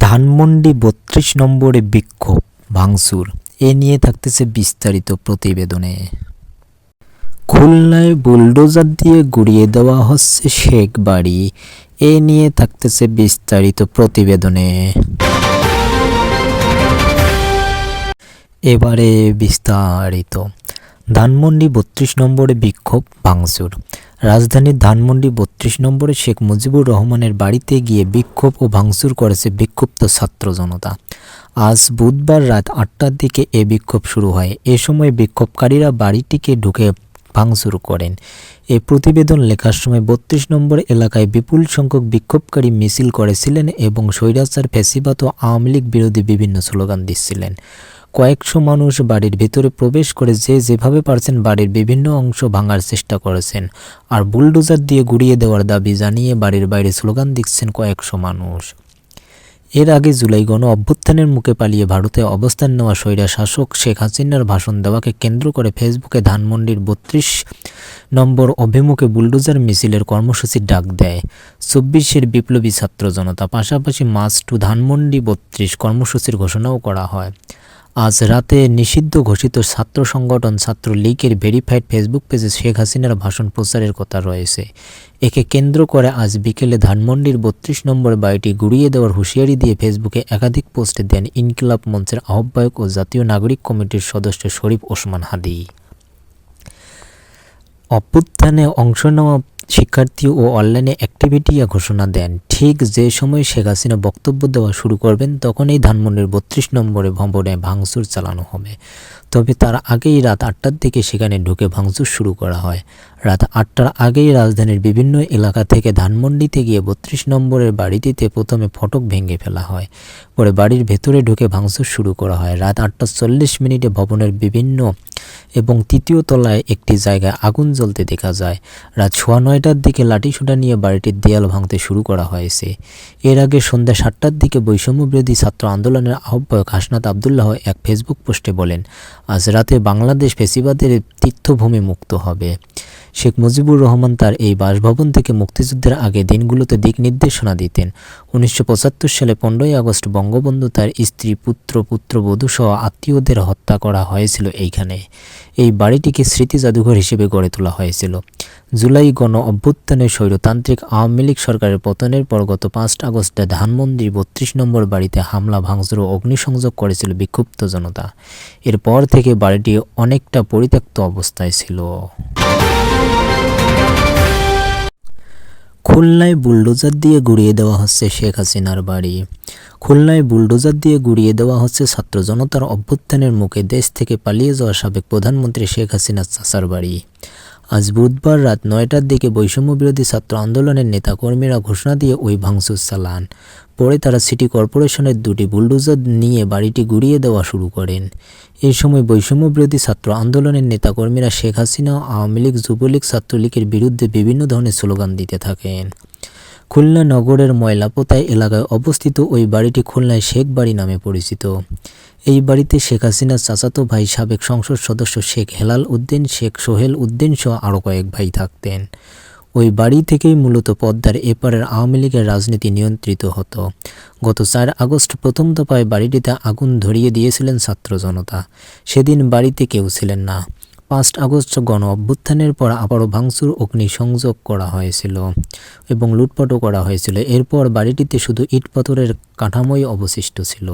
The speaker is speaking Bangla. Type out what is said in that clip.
ধানমন্ডি ৩২ নম্বরে বিক্ষোভ ভাঙচুর এ নিয়ে থাকতেছে বিস্তারিত প্রতিবেদনে। খুলনায় বুলডোজার দিয়ে গুড়িয়ে দেওয়া হচ্ছে শেখ বাড়ি, এ নিয়ে থাকতেছে বিস্তারিত প্রতিবেদনে। এবারে বিস্তারিত। ধানমন্ডি ৩২ নম্বরে বিক্ষোভ ভাঙচুর। রাজধানীর ধানমন্ডি ৩২ নম্বরে শেখ মুজিবুর রহমানের বাড়িতে গিয়ে বিক্ষোভ ও ভাঙচুর করেছে বিক্ষুব্ধ ছাত্র জনতা। আজ বুধবার রাত ৮টার দিকে এ বিক্ষোভ শুরু হয়। এ সময় বিক্ষোভকারীরা বাড়িটিকে ঢুকে ভাঙচুর করেন। এ প্রতিবেদন লেখার সময় ৩২ নম্বর এলাকায় বিপুল সংখ্যক বিক্ষোভকারী মিছিল করেছিলেন এবং স্বৈরাচার, ফ্যাসিবাদ ও আওয়ামী লীগ বিরোধী বিভিন্ন স্লোগান দিচ্ছিলেন। কয়েকশো মানুষ বাড়ির ভেতরে প্রবেশ করে যেভাবে পারছেন বাড়ির বিভিন্ন অংশ ভাঙার চেষ্টা করেছেন, আর বুলডোজার দিয়ে গুড়িয়ে দেওয়ার দাবি জানিয়ে বাড়ির বাইরে স্লোগান দিচ্ছেন কয়েকশো মানুষ। এর আগে জুলাই গণ অভ্যুত্থানের মুখে পালিয়ে ভারতে অবস্থান নেওয়া স্বৈরা শাসক শেখ হাসিনার ভাষণ দেওয়াকে কেন্দ্র করে ফেসবুকে ধানমন্ডির ৩২ নম্বর অভিমুখে বুলডোজার মিছিলের কর্মসূচির ডাক দেয় ২৪-এর বিপ্লবী ছাত্র জনতা। পাশাপাশি মার্চ টু ধানমন্ডি ৩২ কর্মসূচির ঘোষণাও করা হয়। আজ রাতে নিষিদ্ধ ঘোষিত ছাত্র সংগঠন ছাত্রলীগের ভেরিফাইড ফেসবুক পেজে শেখ হাসিনার ভাষণ প্রচারের কথা রয়েছে। একে কেন্দ্র করে আজ বিকেলে ধানমন্ডির ৩২ নম্বর বাড়িটি গুড়িয়ে দেওয়ার হুঁশিয়ারি দিয়ে ফেসবুকে একাধিক পোস্টে দেন ইনকিলাব মঞ্চের আহ্বায়ক ও জাতীয় নাগরিক কমিটির সদস্য শরীফ ওসমান হাদি। অভ্যুত্থানে অংশ নেওয়া শিক্ষার্থী ও অনলাইনে অ্যাক্টিভিটি ঘোষণা দেন। ঠিক যে সময় শেখ হাসিনা বক্তব্য দেওয়া শুরু করবেন তখন এই ধানমন্ডির ৩২ নম্বরে ভবনে ভাঙচুর চালানো হবে। তবে তার আগেই রাত ৮টার দিকে সেখানে ঢুকে ভাঙচুর শুরু করা হয়। রাত ৮টার আগেই রাজধানীর বিভিন্ন এলাকা থেকে ধানমন্ডিতে গিয়ে ৩২ নম্বরের বাড়িটিতে প্রথমে ফটক ভেঙে ফেলা হয়, পরে বাড়ির ভেতরে ঢুকে ভাঙচুর শুরু করা হয়। রাত ৮টা ৪০ ভবনের বিভিন্ন এবং তৃতীয় তলায় একটি জায়গায় আগুন জ্বলতে দেখা যায়। রাত ৯:১৫টার দিকে লাঠিসোঁটা নিয়ে বাড়িটির দেয়াল ভাঙতে শুরু করা হয়েছে। এর আগে সন্ধ্যা ৭টার দিকে বৈষম্যবিরোধী ছাত্র আন্দোলনের আহ্বায়ক হাসনাত আবদুল্লাহ এক ফেসবুক পোস্টে বলেন, আজ রাতে বাংলাদেশ ফ্যাসিবাদের তীর্থভূমি মুক্ত হবে। শেখ মুজিবুর রহমান তার এই বাসভবন থেকে মুক্তিযুদ্ধের আগে দিনগুলোতে দিক নির্দেশনা দিতেন। ১৯৭৫ সালে ১৫ই আগস্ট বঙ্গবন্ধু তার স্ত্রী, পুত্র, পুত্রবধূ সহ আত্মীয়দের হত্যা করা হয়েছিল এইখানে। এই বাড়িটিকে স্মৃতি জাদুঘর হিসেবে গড়ে তোলা হয়েছিল। জুলাই গণ অভ্যুত্থানে স্বৈরতান্ত্রিক আওয়ামী লীগ সরকারের পতনের পর গত ৫ আগস্টে ধানমন্ডির ৩২ নম্বর বাড়িতে হামলা, ভাঙচুর ও অগ্নিসংযোগ করেছিল বিক্ষুব্ধ জনতা। এরপর থেকে বাড়িটি অনেকটা পরিত্যক্ত অবস্থায় ছিল। খুলনায় বুলডোজার দিয়ে গুড়িয়ে দেওয়া হচ্ছে শেখ হাসিনার বাড়ি। খুলনায় বুলডোজার দিয়ে গুড়িয়ে দেওয়া হচ্ছে ছাত্র জনতার অভ্যুত্থানের মুখে দেশ থেকে পালিয়ে যাওয়া সাবেক প্রধানমন্ত্রী শেখ হাসিনার চাচার বাড়ি। আজ বুধবার রাত ৯টার দিকে বৈষম্যবিরোধী ছাত্র আন্দোলনের নেতাকর্মীরা ঘোষণা দিয়ে ওই ভাঙচুর চালান। পরে তারা সিটি কর্পোরেশনের ২টি বুলডোজার নিয়ে বাড়িটি গুড়িয়ে দেওয়া শুরু করেন। এই সময় বৈষম্যবিরোধী ছাত্র আন্দোলনের নেতাকর্মীরা শেখ হাসিনা ও আওয়ামী লীগ, যুবলীগ, ছাত্রলীগের বিরুদ্ধে বিভিন্ন ধরনের স্লোগান দিতে থাকেন। খুলনা নগরের ময়লাপোতায় এলাকায় অবস্থিত ওই বাড়িটি খুলনায় শেখ বাড়ি নামে পরিচিত। এই বাড়িতে শেখ হাসিনার চাচাতো ভাই সাবেক সংসদ সদস্য শেখ হেলাল উদ্দিন, শেখ সোহেল উদ্দিন সহ আরও কয়েক ভাই থাকতেন। ওই বাড়ি থেকেই মূলত পদ্মার এপারের আওয়ামী লীগের রাজনীতি নিয়ন্ত্রিত হতো। গত ৪ আগস্ট প্রথম দফায় বাড়িটিতে আগুন ধরিয়ে দিয়েছিলেন ছাত্র জনতা। সেদিন বাড়িতে কেউ ছিলেন না। ৫ আগস্ট গণ অভ্যুত্থানের পর আবারও ভাঙচুর, অগ্নিসংযোগ করা হয়েছিল এবং লুটপাটও করা হয়েছিল। এরপর বাড়িটিতে শুধু ইট পাথরের কাঠামোই অবশিষ্ট ছিল।